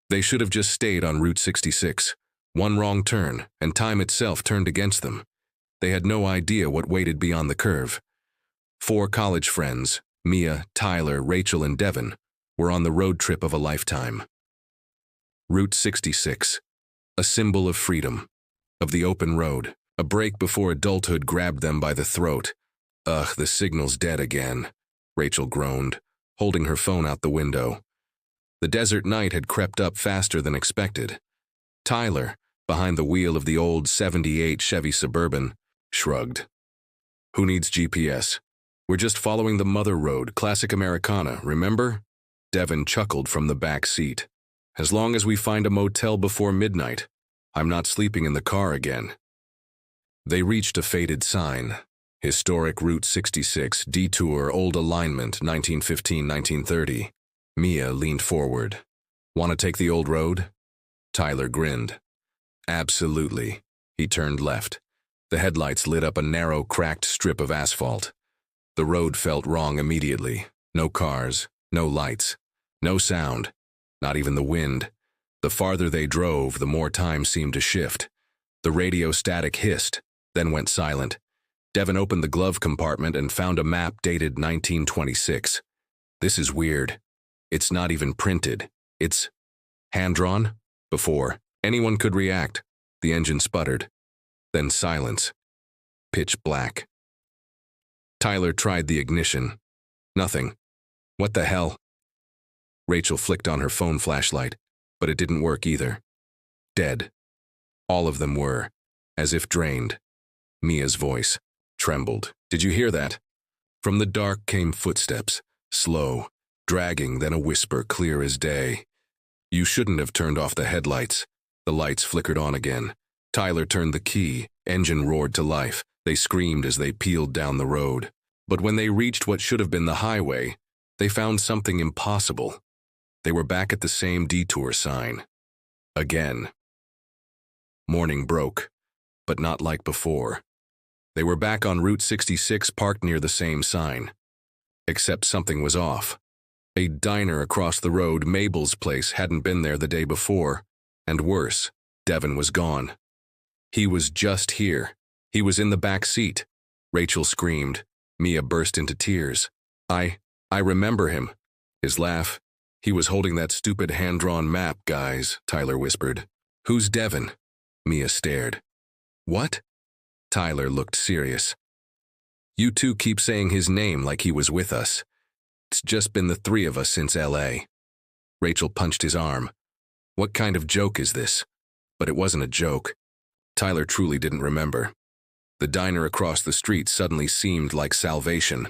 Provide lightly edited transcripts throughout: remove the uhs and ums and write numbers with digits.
They should have just stayed on Route 66. One wrong turn, and time itself turned against them. They had no idea what waited beyond the curve. 4 college friends, Mia, Tyler, Rachel, and Devin, were on the road trip of a lifetime. Route 66, a symbol of freedom, of the open road, a break before adulthood grabbed them by the throat. Ugh, the signal's dead again, Rachel groaned, holding her phone out the window. The desert night had crept up faster than expected. Tyler, behind the wheel of the old '78 Chevy Suburban, shrugged. Who needs GPS? We're just following the mother road, classic Americana, remember? Devin chuckled from the back seat. As long as we find a motel before midnight, I'm not sleeping in the car again. They reached a faded sign. Historic Route 66, detour, old alignment, 1915-1930. Mia leaned forward. Want to take the old road? Tyler grinned. Absolutely. He turned left. The headlights lit up a narrow, cracked strip of asphalt. The road felt wrong immediately. No cars, no lights, no sound, not even the wind. The farther they drove, the more time seemed to shift. The radio static hissed, then went silent. Devin opened the glove compartment and found a map dated 1926. This is weird. It's not even printed. It's hand-drawn? Before anyone could react, the engine sputtered. Then silence. Pitch black. Tyler tried the ignition. Nothing. What the hell? Rachel flicked on her phone flashlight, but it didn't work either. Dead. All of them were, as if drained. Mia's voice trembled. Did you hear that? From the dark came footsteps, slow, dragging, then a whisper clear as day. You shouldn't have turned off the headlights. The lights flickered on again. Tyler turned the key. Engine roared to life. They screamed as they peeled down the road. But when they reached what should have been the highway, they found something impossible. They were back at the same detour sign. Again. Morning broke, but not like before. They were back on Route 66, parked near the same sign. Except something was off. A diner across the road, Mabel's place, hadn't been there the day before. And worse, Devin was gone. He was just here. He was in the back seat. Rachel screamed. Mia burst into tears. I remember him. His laugh. He was holding that stupid hand-drawn map, guys, Tyler whispered. Who's Devin? Mia stared. What? Tyler looked serious. You two keep saying his name like he was with us. It's just been the 3 of us since LA. Rachel punched his arm. What kind of joke is this? But it wasn't a joke. Tyler truly didn't remember. The diner across the street suddenly seemed like salvation.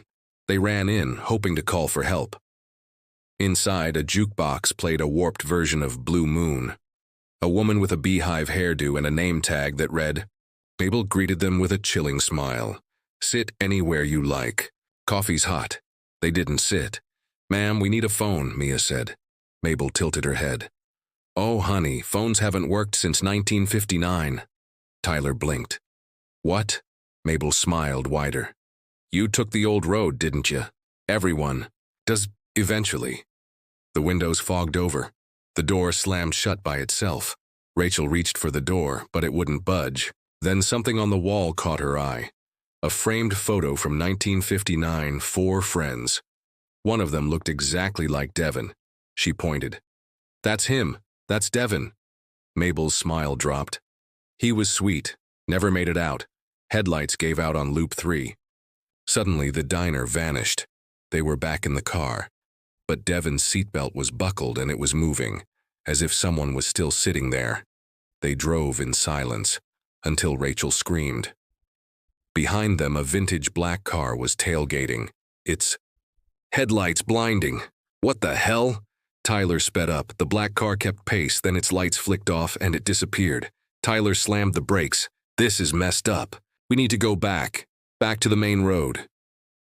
They ran in, hoping to call for help. Inside, a jukebox played a warped version of Blue Moon. A woman with a beehive hairdo and a name tag that read, Mabel greeted them with a chilling smile. Sit anywhere you like. Coffee's hot. They didn't sit. Ma'am, we need a phone, Mia said. Mabel tilted her head. Oh, honey, phones haven't worked since 1959. Tyler blinked. What? Mabel smiled wider. You took the old road, didn't you? Everyone does eventually. The windows fogged over. The door slammed shut by itself. Rachel reached for the door, but it wouldn't budge. Then something on the wall caught her eye. A framed photo from 1959, 4 friends. One of them looked exactly like Devin. She pointed. That's him. That's Devin. Mabel's smile dropped. He was sweet. Never made it out. Headlights gave out on loop 3. Suddenly, the diner vanished. They were back in the car. But Devin's seatbelt was buckled and it was moving, as if someone was still sitting there. They drove in silence, until Rachel screamed. Behind them, a vintage black car was tailgating. Its headlights blinding. What the hell? Tyler sped up. The black car kept pace, then its lights flicked off and it disappeared. Tyler slammed the brakes. This is messed up. We need to go back to the main road.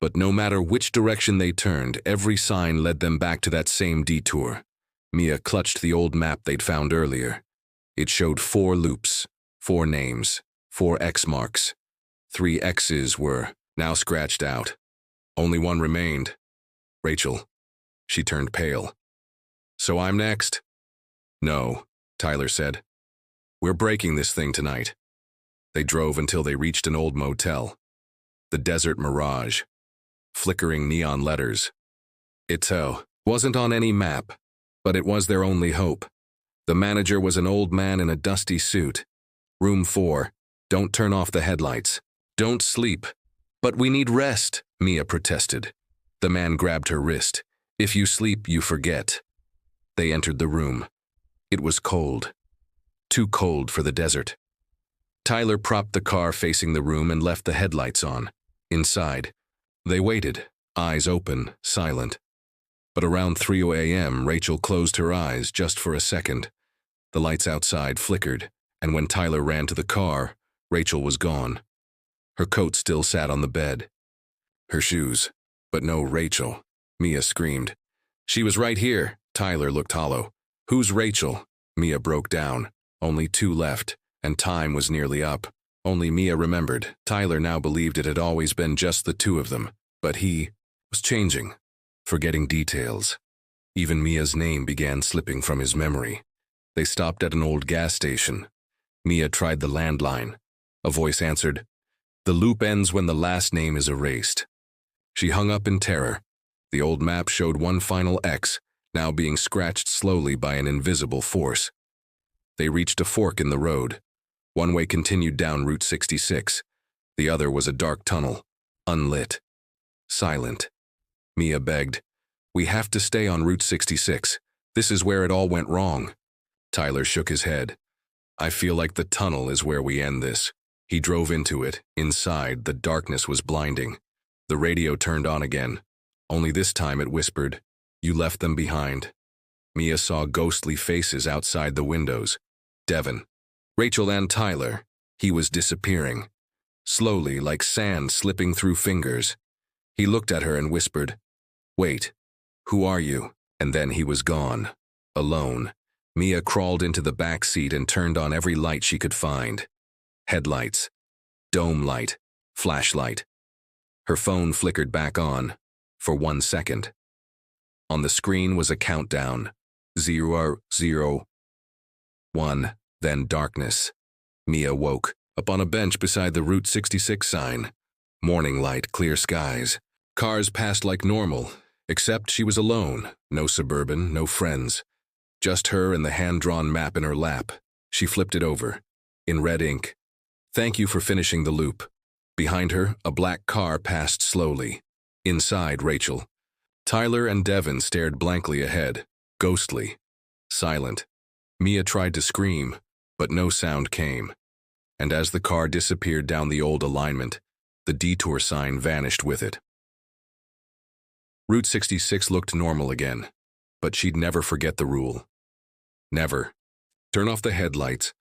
But no matter which direction they turned, every sign led them back to that same detour. Mia clutched the old map they'd found earlier. It showed 4 loops, 4 names, 4 X marks. 3 X's were now scratched out. Only one remained. Rachel. She turned pale. So I'm next? No, Tyler said. We're breaking this thing tonight. They drove until they reached an old motel. The Desert Mirage. Flickering neon letters. It wasn't on any map, but it was their only hope. The manager was an old man in a dusty suit. Room 4. Don't turn off the headlights. Don't sleep. But we need rest, Mia protested. The man grabbed her wrist. If you sleep, you forget. They entered the room. It was cold. Too cold for the desert. Tyler propped the car facing the room and left the headlights on. Inside, they waited, eyes open, silent. But around 3 a.m., Rachel closed her eyes just for a second. The lights outside flickered, and when Tyler ran to the car, Rachel was gone. Her coat still sat on the bed. Her shoes, but no Rachel. Mia screamed. She was right here. Tyler looked hollow. Who's Rachel? Mia broke down. Only 2 left, and time was nearly up. Only Mia remembered. Tyler now believed it had always been just the 2 of them, but he was changing, forgetting details. Even Mia's name began slipping from his memory. They stopped at an old gas station. Mia tried the landline. A voice answered, "The loop ends when the last name is erased." She hung up in terror. The old map showed one final X, now being scratched slowly by an invisible force. They reached a fork in the road. One way continued down Route 66. The other was a dark tunnel, unlit, silent. Mia begged, "We have to stay on Route 66. This is where it all went wrong." Tyler shook his head. "I feel like the tunnel is where we end this." He drove into it. Inside, the darkness was blinding. The radio turned on again. Only this time it whispered, "You left them behind." Mia saw ghostly faces outside the windows. Devin, Rachel and Tyler. He was disappearing. Slowly, like sand slipping through fingers. He looked at her and whispered, "Wait, who are you?" And then he was gone. Alone. Mia crawled into the back seat and turned on every light she could find. Headlights. Dome light. Flashlight. Her phone flickered back on. For 1 second. On the screen was a countdown. 0, 0, 1, then darkness. Mia woke, up on a bench beside the Route 66 sign. Morning light, clear skies. Cars passed like normal, except she was alone. No Suburban, no friends. Just her and the hand-drawn map in her lap. She flipped it over. In red ink. "Thank you for finishing the loop." Behind her, a black car passed slowly. Inside, Rachel. Tyler and Devin stared blankly ahead, ghostly, silent. Mia tried to scream, but no sound came. And as the car disappeared down the old alignment, the detour sign vanished with it. Route 66 looked normal again, but she'd never forget the rule. Never. Turn off the headlights,